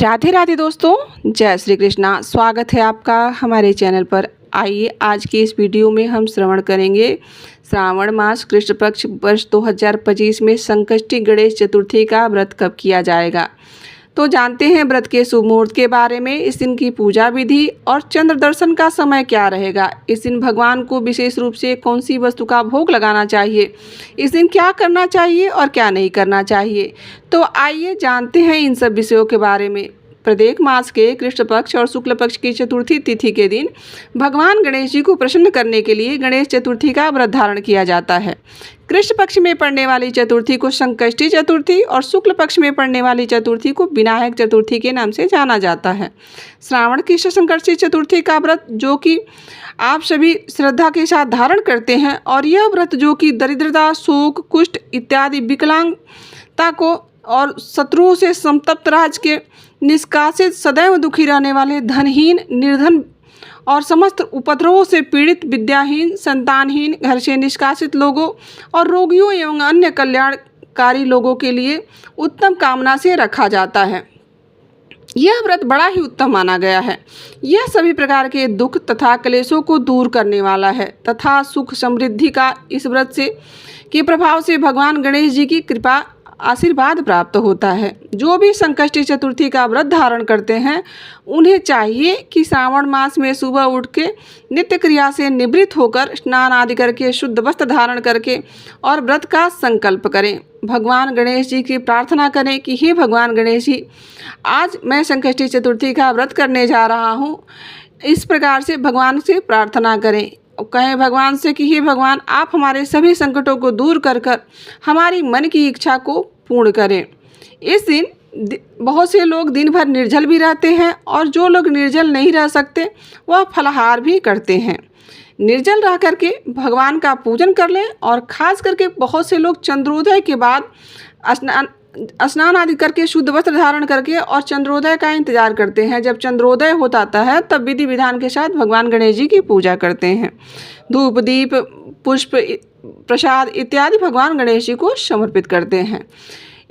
राधे राधे दोस्तों, जय श्री कृष्णा। स्वागत है आपका हमारे चैनल पर। आइए आज की इस वीडियो में हम श्रवण करेंगे श्रावण मास कृष्ण पक्ष वर्ष 2025 में संकष्टी गणेश चतुर्थी का व्रत कब किया जाएगा। तो जानते हैं व्रत के शुभ मुहूर्त के बारे में, इस दिन की पूजा विधि और चंद्र दर्शन का समय क्या रहेगा। इस दिन भगवान को विशेष रूप से कौन सी वस्तु का भोग लगाना चाहिए, इस दिन क्या करना चाहिए और क्या नहीं करना चाहिए। तो आइए जानते हैं इन सब विषयों के बारे में। प्रत्येक मास के कृष्ण पक्ष और शुक्ल पक्ष की चतुर्थी तिथि के दिन भगवान गणेश जी को प्रसन्न करने के लिए गणेश चतुर्थी का व्रत धारण किया जाता है। कृष्ण पक्ष में पड़ने वाली चतुर्थी को संकष्टी चतुर्थी और शुक्ल पक्ष में पड़ने वाली चतुर्थी को विनायक चतुर्थी के नाम से जाना जाता है। श्रावण कृष्ण संकष्टी चतुर्थी का व्रत जो कि आप सभी श्रद्धा के साथ धारण करते हैं, और यह व्रत जो कि दरिद्रता, शोक, कुष्ठ इत्यादि विकलांगता को और शत्रुओं से संतप्त राज्य के निष्कासित, सदैव दुखी रहने वाले, धनहीन, निर्धन और समस्त उपद्रवों से पीड़ित, विद्याहीन, संतानहीन, घर से निष्कासित लोगों और रोगियों एवं अन्य कल्याणकारी लोगों के लिए उत्तम कामना से रखा जाता है। यह व्रत बड़ा ही उत्तम माना गया है। यह सभी प्रकार के दुख तथा क्लेशों को दूर करने वाला है तथा सुख समृद्धि का इस व्रत से के प्रभाव से भगवान गणेश जी की कृपा आशीर्वाद प्राप्त होता है। जो भी संकष्टी चतुर्थी का व्रत धारण करते हैं उन्हें चाहिए कि श्रावण मास में सुबह उठ के नित्य क्रिया से निवृत्त होकर स्नान आदि करके शुद्ध वस्त्र धारण करके और व्रत का संकल्प करें। भगवान गणेश जी की प्रार्थना करें कि हे भगवान गणेश जी, आज मैं संकष्टी चतुर्थी का व्रत करने जा रहा हूँ। इस प्रकार से भगवान से प्रार्थना करें, कहें भगवान से कि हे भगवान, आप हमारे सभी संकटों को दूर कर हमारी मन की इच्छा को पूर्ण करें। इस दिन बहुत से लोग दिन भर निर्जल भी रहते हैं, और जो लोग निर्जल नहीं रह सकते वह फलाहार भी करते हैं। निर्जल रह करके भगवान का पूजन कर लें, और ख़ास करके बहुत से लोग चंद्रोदय के बाद स्नान आदि करके शुद्ध वस्त्र धारण करके और चंद्रोदय का इंतजार करते हैं। जब चंद्रोदय होता है तब विधि विधान के साथ भगवान गणेश जी की पूजा करते हैं। धूप, दीप, पुष्प, प्रसाद इत्यादि भगवान गणेश जी को समर्पित करते हैं।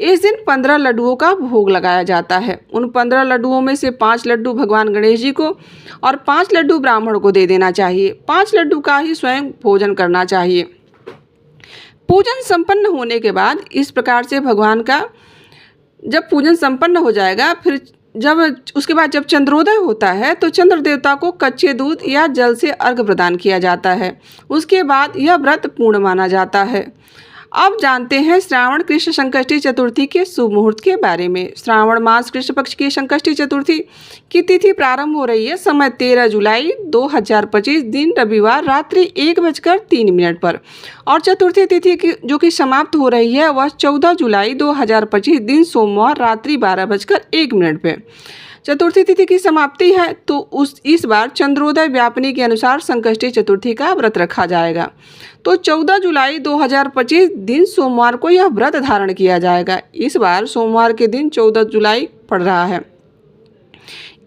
इस दिन 15 लड्डुओं का भोग लगाया जाता है। उन 15 लड्डुओं में से 5 लड्डू भगवान गणेश जी को और 5 लड्डू ब्राह्मण को दे देना चाहिए। 5 लड्डू का ही स्वयं भोजन करना चाहिए। पूजन संपन्न होने के बाद इस प्रकार से भगवान का जब पूजन संपन्न हो जाएगा, फिर उसके बाद जब चंद्रोदय होता है तो चंद्र देवता को कच्चे दूध या जल से अर्घ्य प्रदान किया जाता है। उसके बाद यह व्रत पूर्ण माना जाता है। अब जानते हैं श्रावण कृष्ण संकष्टी चतुर्थी के शुभ मुहूर्त के बारे में। श्रावण मास कृष्ण पक्ष की संकष्टी चतुर्थी की तिथि प्रारंभ हो रही है। समय 13 जुलाई 2025 दिन रविवार रात्रि 1:03 पर, और चतुर्थी तिथि की जो कि समाप्त हो रही है वह 14 जुलाई 2025 दिन सोमवार रात्रि 12:01 पे चतुर्थी तिथि की समाप्ति है। तो इस बार चंद्रोदय व्यापनी के अनुसार संकष्टी चतुर्थी का व्रत रखा जाएगा। तो 14 जुलाई 2025 दिन सोमवार को यह व्रत धारण किया जाएगा। इस बार सोमवार के दिन 14 जुलाई पड़ रहा है।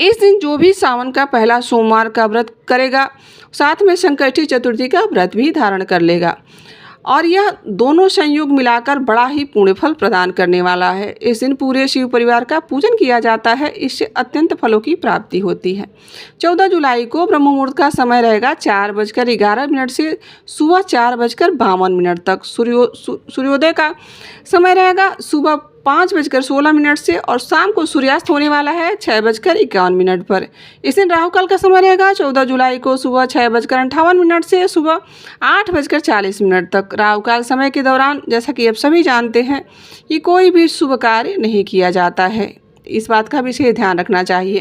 इस दिन जो भी सावन का पहला सोमवार का व्रत करेगा साथ में संकष्टी चतुर्थी का व्रत भी धारण कर लेगा, और यह दोनों संयोग मिलाकर बड़ा ही पुण्य फल प्रदान करने वाला है। इस दिन पूरे शिव परिवार का पूजन किया जाता है, इससे अत्यंत फलों की प्राप्ति होती है। 14 जुलाई को ब्रह्म मुहूर्त का समय रहेगा 4:11 से सुबह 4:52 तक। सूर्योदय का समय रहेगा सुबह 5:16 से, और शाम को सूर्यास्त होने वाला है 6:51 पर। इस दिन राहु काल का समय रहेगा 14 जुलाई को सुबह 6:58 से सुबह 8:40 तक। राहु काल समय के दौरान जैसा कि आप सभी जानते हैं कि कोई भी शुभ कार्य नहीं किया जाता है, इस बात का विशेष ध्यान रखना चाहिए।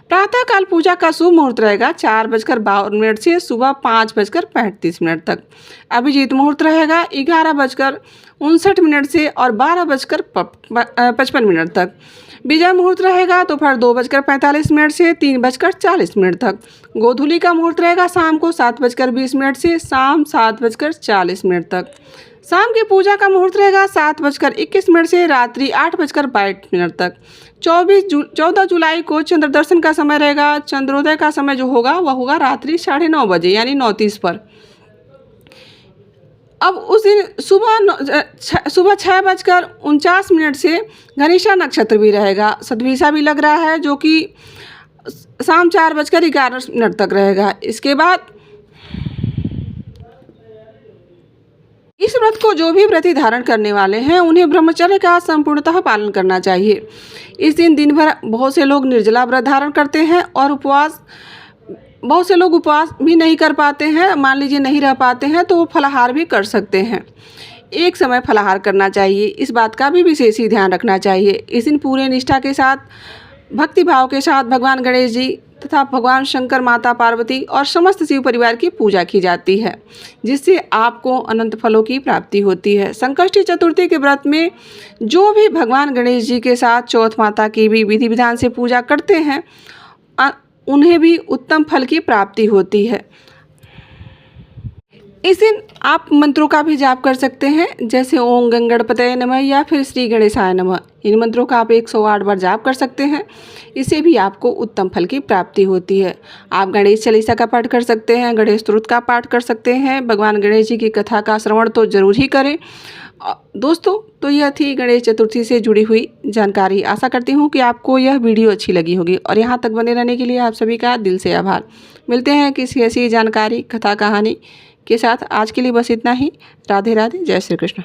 प्रातःकाल पूजा का शुभ मुहूर्त रहेगा 4:52 से सुबह 5:35 तक। अभिजीत मुहूर्त रहेगा 11:59 से और 12:55 तक। विजय मुहूर्त रहेगा दोपहर 2:45 से 3:40 तक। गोधूली का मुहूर्त रहेगा शाम को 7:20 से शाम 7:40 तक। शाम की पूजा का मुहूर्त रहेगा 7:21 से रात्रि 8:22 तक। 14 जुलाई को चंद्र दर्शन का समय रहेगा। चंद्रोदय का समय जो होगा वह होगा रात्रि 9:30 यानी 9:30 पर। अब उस दिन सुबह 6:49 से घनिष्ठा नक्षत्र भी रहेगा। सतभिषा भी लग रहा है, जो कि शाम 4:11 तक रहेगा। इसके बाद इस व्रत को जो भी व्रती धारण करने वाले हैं उन्हें ब्रह्मचर्य का संपूर्णतः पालन करना चाहिए। इस दिन भर बहुत से लोग निर्जला व्रत धारण करते हैं और बहुत से लोग उपवास भी नहीं कर पाते हैं। मान लीजिए नहीं रह पाते हैं तो वो फलाहार भी कर सकते हैं। एक समय फलाहार करना चाहिए, इस बात का भी विशेष ही ध्यान रखना चाहिए। इस दिन पूरे निष्ठा के साथ, भक्ति भाव के साथ भगवान गणेश जी तथा भगवान शंकर, माता पार्वती और समस्त शिव परिवार की पूजा की जाती है, जिससे आपको अनंत फलों की प्राप्ति होती है। संकष्टी चतुर्थी के व्रत में जो भी भगवान गणेश जी के साथ चौथ माता की भी विधि विधान से पूजा करते हैं उन्हें भी उत्तम फल की प्राप्ति होती है। इस दिन आप मंत्रों का भी जाप कर सकते हैं, जैसे ओम गंगणपतये नमः या फिर श्री गणेशाय नमः। इन मंत्रों का आप 108 बार जाप कर सकते हैं। इससे भी आपको उत्तम फल की प्राप्ति होती है। आप गणेश चालीसा का पाठ कर सकते हैं, गणेश स्तोत्र का पाठ कर सकते हैं। भगवान गणेश जी की कथा का श्रवण तो जरूर ही करें। दोस्तों, तो यह थी गणेश चतुर्थी से जुड़ी हुई जानकारी। आशा करती हूँ कि आपको यह वीडियो अच्छी लगी होगी और यहाँ तक बने रहने के लिए आप सभी का दिल से आभार। मिलते हैं किसी ऐसी जानकारी, कथा, कहानी के साथ। आज के लिए बस इतना ही। राधे राधे, जय श्री कृष्ण।